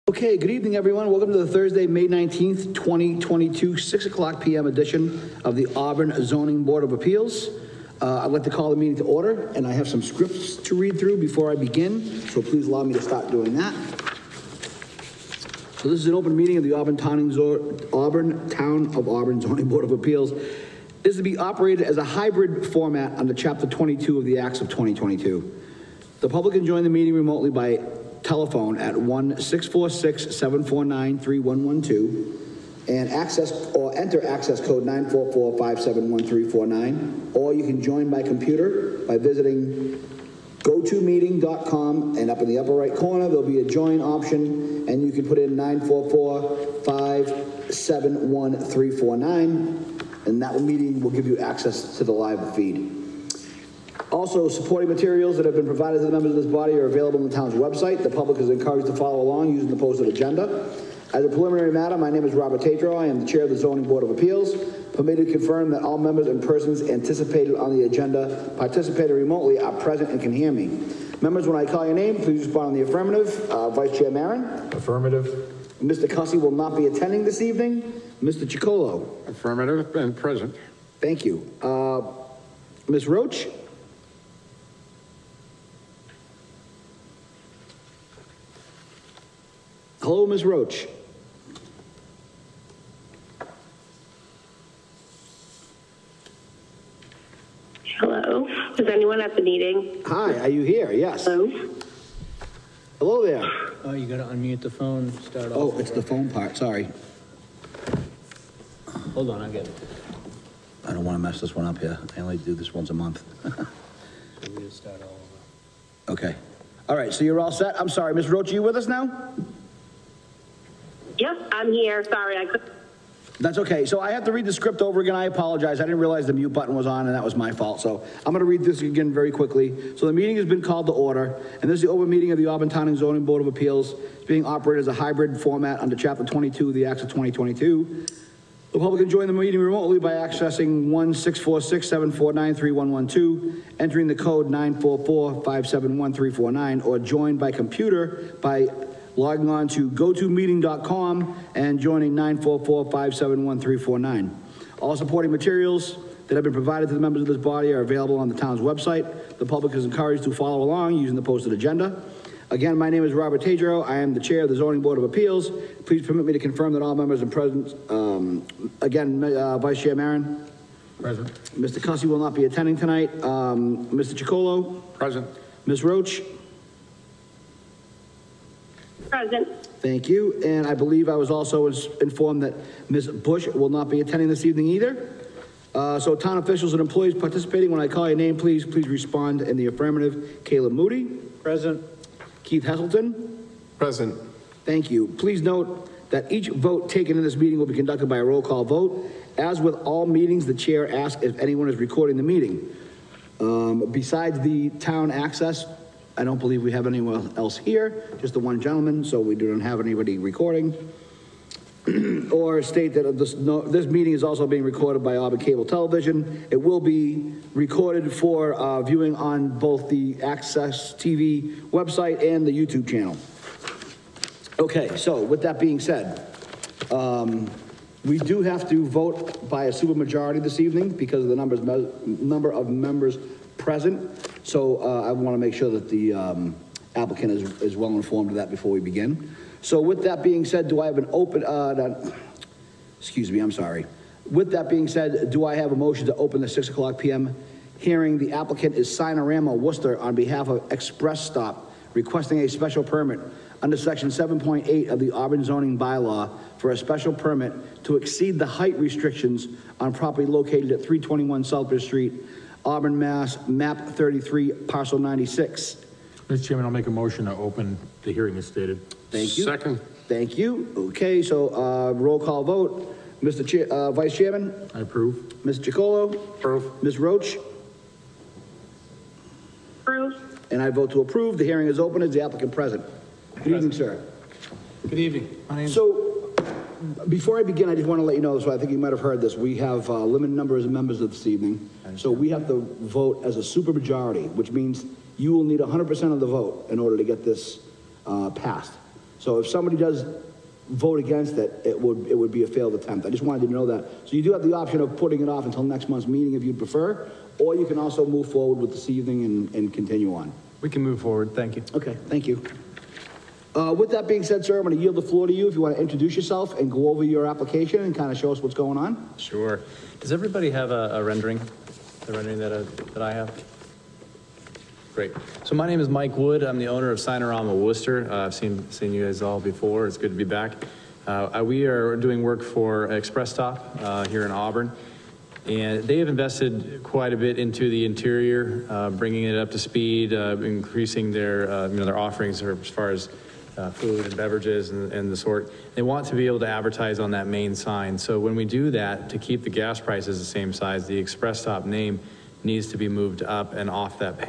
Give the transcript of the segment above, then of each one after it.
Okay, good evening, everyone. Welcome to the Thursday, May 19th, 2022, 6 o'clock p.m. edition of the Auburn Zoning Board of Appeals. I'd like to call the meeting to order, and I have some scripts to read through before I begin, so please allow me to start doing that. So this is an open meeting of the Auburn Town of Auburn Zoning Board of Appeals. This is to be operated as a hybrid format under Chapter 22 of the Acts of 2022. The public can join the meeting remotely by telephone at 1-646-749-3112 and enter access code 944-571349, or you can join by computer by visiting gotomeeting.com, and up in the upper right corner there'll be a join option, and you can put in 944-571-349, and that meeting will give you access to the live feed. Also, supporting materials that have been provided to the members of this body are available on the town's website. The public is encouraged to follow along using the posted agenda. As a preliminary matter, my name is Robert Tatro. I am the chair of the Zoning Board of Appeals. Permitted to confirm that all members and persons anticipated on the agenda participating remotely are present and can hear me. Members, when I call your name, please respond in the affirmative. Vice Chair Marin? Affirmative. Mr. Cussy will not be attending this evening. Mr. Chicolo? Affirmative and present. Thank you. Ms. Roach? Hello, Ms. Roach. Hello. Is anyone at the meeting? Hi, are you here? Yes. Hello. Hello there. Oh, you gotta unmute the phone, start off. Oh, it's the phone part, sorry. Hold on, I'll get it. I don't want to mess this one up here. I only do this once a month. So we'll start all over. Okay. All right, so you're all set? I'm sorry, Ms. Roach, are you with us now? Yep, I'm here. Sorry, I couldn't. That's okay. So I have to read the script over again. I apologize. I didn't realize the mute button was on, and that was my fault. So I'm going to read this again very quickly. So the meeting has been called to order, and this is the open meeting of the Auburn Town and Zoning Board of Appeals. It's being operated as a hybrid format under Chapter 22 of the Acts of 2022. The public can join the meeting remotely by accessing 1-646-749-3112, entering the code 944-571-349, or join by computer by logging on to gotomeeting.com and joining 944-571-349. All supporting materials that have been provided to the members of this body are available on the town's website. The public is encouraged to follow along using the posted agenda. Again, my name is Robert Tatro. I am the chair of the Zoning Board of Appeals. Please permit me to confirm that all members are present. Vice Chair Marin? Present. Mr. Cussy will not be attending tonight. Mr. Chicolo? Present. Ms. Roach? Present. Thank you. And I believe I was also informed that Ms. Bush will not be attending this evening either. So town officials and employees participating, when I call your name, please respond in the affirmative. Caleb Moody. Present. Keith Heselton. Present. Thank you. Please note that each vote taken in this meeting will be conducted by a roll call vote. As with all meetings, the chair asks if anyone is recording the meeting. Besides the town access, I don't believe we have anyone else here, just the one gentleman, so we don't have anybody recording. Or state that this meeting is also being recorded by Auburn Cable Television. It will be recorded for viewing on both the Access TV website and the YouTube channel. Okay, so with that being said, we do have to vote by a supermajority this evening because of the number of members present. So I want to make sure that the applicant is well informed of that before we begin. So with that being said, do I have an open, excuse me, I'm sorry. With that being said, do I have a motion to open the 6 o'clock p.m. hearing? The applicant is Sinorama Worcester on behalf of Express Stop, requesting a special permit under section 7.8 of the Auburn zoning bylaw for a special permit to exceed the height restrictions on property located at 321 Southbridge Street, Auburn, Mass, map 33, parcel 96. Mr. Chairman, I'll make a motion to open the hearing as stated. Thank you. Second. Thank you. Okay, so roll call vote. Mr. Vice Chairman? I approve. Mr. Chicolo? Approve. Ms. Roach? Approve. And I vote to approve. The hearing is open. Is the applicant present? Good evening, sir. Good evening. My name's So, before I begin, I just want to let you know, so I think you might have heard this, we have limited numbers of members this evening. So we have to vote as a supermajority, which means you will need 100% of the vote in order to get this passed. So if somebody does vote against it, it would be a failed attempt. I just wanted you to know that. So you do have the option of putting it off until next month's meeting if you prefer, or you can also move forward with this evening and continue on. We can move forward, thank you. Okay, thank you. With that being said, sir, I'm going to yield the floor to you if you want to introduce yourself and go over your application and kind of show us what's going on. Sure. Does everybody have a rendering? The rendering that I have? Great. So my name is Mike Wood. I'm the owner of Signorama Worcester. I've seen you guys all before. It's good to be back. We are doing work for Express Stop here in Auburn. And they have invested quite a bit into the interior, bringing it up to speed, increasing their, their offerings as far as food and beverages and the sort. They want to be able to advertise on that main sign. So when we do that, to keep the gas prices the same size, the Express Stop name needs to be moved up and off that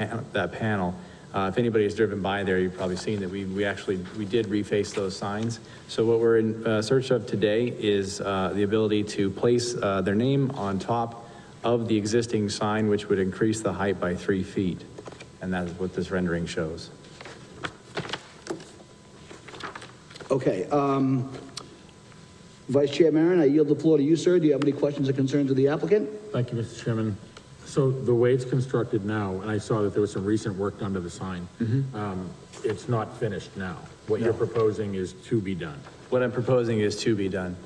panel. If anybody has driven by there, you've probably seen that we did reface those signs. So what we're in search of today is the ability to place their name on top of the existing sign, which would increase the height by 3 feet. And that's what this rendering shows. Okay, Vice Chair Maron, I yield the floor to you, sir. Do you have any questions or concerns of the applicant? Thank you, Mr. Chairman. So the way it's constructed now, and I saw that there was some recent work done to the sign, it's not finished now. What you're proposing is to be done. What I'm proposing is to be done.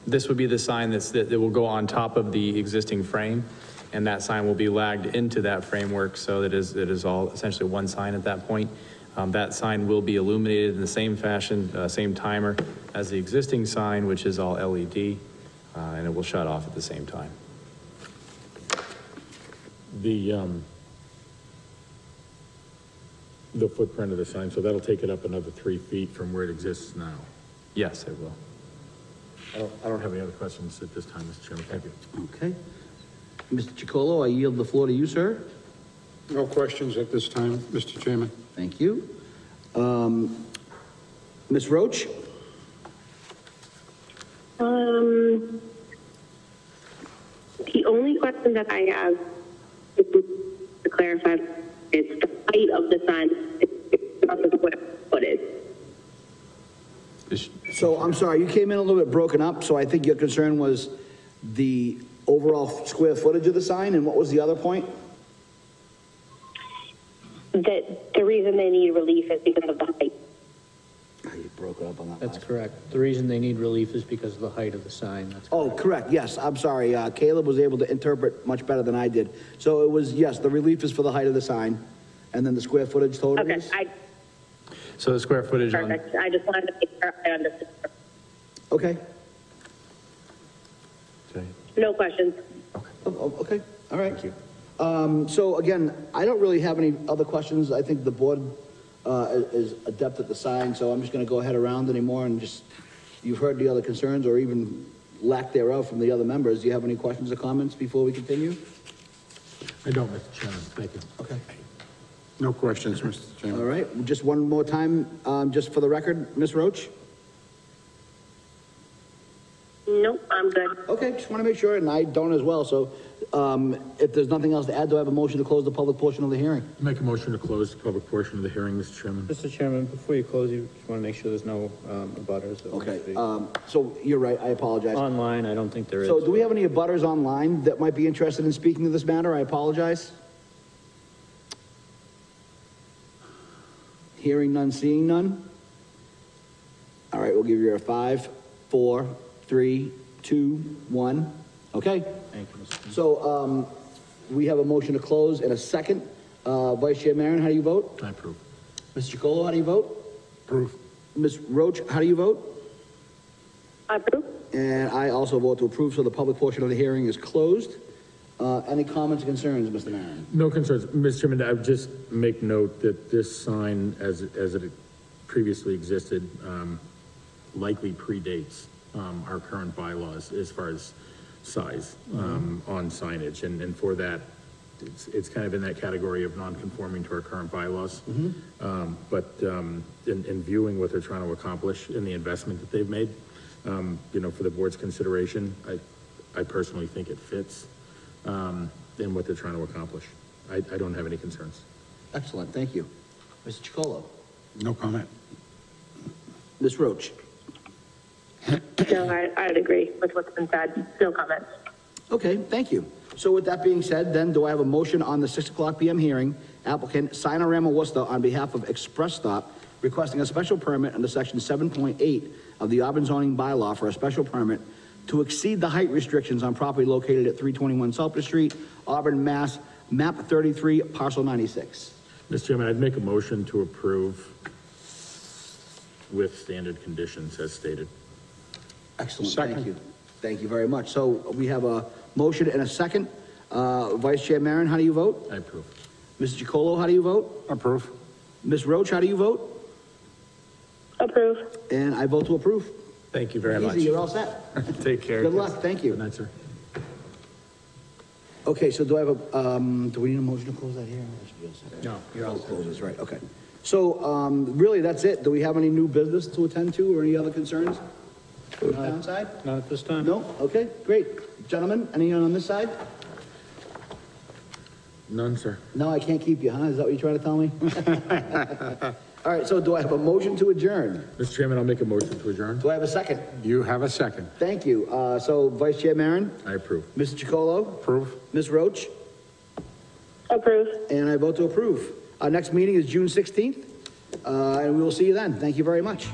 This would be the sign that will go on top of the existing frame, and that sign will be lagged into that framework so that it is all essentially one sign at that point. That sign will be illuminated in the same fashion, same timer as the existing sign, which is all LED, and it will shut off at the same time. The footprint of the sign, so that'll take it up another 3 feet from where it exists now. Yes, it will. I don't have any other questions at this time, Mr. Chairman. Thank you. Okay. Mr. Chicolo, I yield the floor to you, sir. No questions at this time, Mr. Chairman. Thank you. Ms. Roach? The only question that I have to clarify is the height of the sign. It's not the square footage. So I'm sorry, you came in a little bit broken up, so I think your concern was the overall square footage of the sign, and what was the other point? That the reason they need relief is because of the height. You broke up on that. That's last. correct. The reason they need relief is because of the height of the sign. That's Oh, correct, yes, I'm sorry. Caleb was able to interpret much better than I did. So it was, yes, the relief is for the height of the sign, and then the square footage total Okay, is? So the square footage on... perfect. I just wanted to make sure I understood. Okay. No questions. Okay, all right. Thank you. So again, I don't really have any other questions. I think the board is adept at the sign, so I'm just going to go ahead around anymore and just, you've heard the other concerns or even lack thereof from the other members. Do you have any questions or comments before we continue? I don't, Mr. Chairman. Thank you. Okay. No questions, Mr. Chairman. All right, just one more time, just for the record, Ms. Roach? Nope, I'm good. Okay, just want to make sure, and I don't as well, so if there's nothing else to add, do I have a motion to close the public portion of the hearing? Make a motion to close the public portion of the hearing, Mr. Chairman. Mr. Chairman, before you close, you just want to make sure there's no abutters. that Okay, might be- so you're right, I apologize. Online, I don't think there is. So do we have any abutters online that might be interested in speaking to this matter? I apologize. Hearing none, seeing none? All right, we'll give you a 5, 4, 3, 2, 1. Okay, Thank you, Mr. Chairman. so we have a motion to close in a second. Vice Chair Maron, how do you vote? I approve. Mr. Chicolo, how do you vote? Approve. Ms. Roach, how do you vote? Approve. And I also vote to approve, so the public portion of the hearing is closed. Any comments or concerns, Mr. Maron? No concerns. Mr. Chairman, I would just make note that this sign, as it previously existed, likely predates our current bylaws as far as size on signage. And for that, it's kind of in that category of non-conforming to our current bylaws. But in viewing what they're trying to accomplish and the investment that they've made, for the board's consideration, I personally think it fits in what they're trying to accomplish. I don't have any concerns. Excellent, thank you. Mr. Chicolo? No comment. Ms. Roach? No, I'd agree with what's been said. No comments. Okay, thank you. So with that being said, then, do I have a motion on the 6 o'clock PM hearing? Applicant Sinorama Worcester on behalf of Express Stop requesting a special permit under section 7.8 of the Auburn zoning bylaw for a special permit to exceed the height restrictions on property located at 321 Salter Street, Auburn, Mass, map 33, parcel 96. Mr. Chairman, I'd make a motion to approve with standard conditions as stated. Excellent, Second. thank you. Thank you very much. So we have a motion and a second. Vice Chair Maron, how do you vote? I approve. Mrs. Chacolo, how do you vote? Approve. Ms. Roach, how do you vote? Approve. And I vote to approve. Thank you very much. Easy, you're all set. Take care. Good luck, thank Good you. night, sir. Okay, so do I have a, do we need a motion to close that here? No, you're all set. Close this, right, okay. So, really, that's it. Do we have any new business to attend to or any other concerns? On the town side? Not at this time? No? Okay, great. Gentlemen, anyone on this side? None, sir. No, I can't keep you, huh? Is that what you're trying to tell me? All right, so do I have a motion to adjourn? Mr. Chairman, I'll make a motion to adjourn. Do I have a second? You have a second. Thank you. So Vice Chair Maron, I approve. Mrs. Chacolo, Approve. Ms. Roach, Approve. and I vote to approve. Our next meeting is June 16th, and we will see you then. Thank you very much.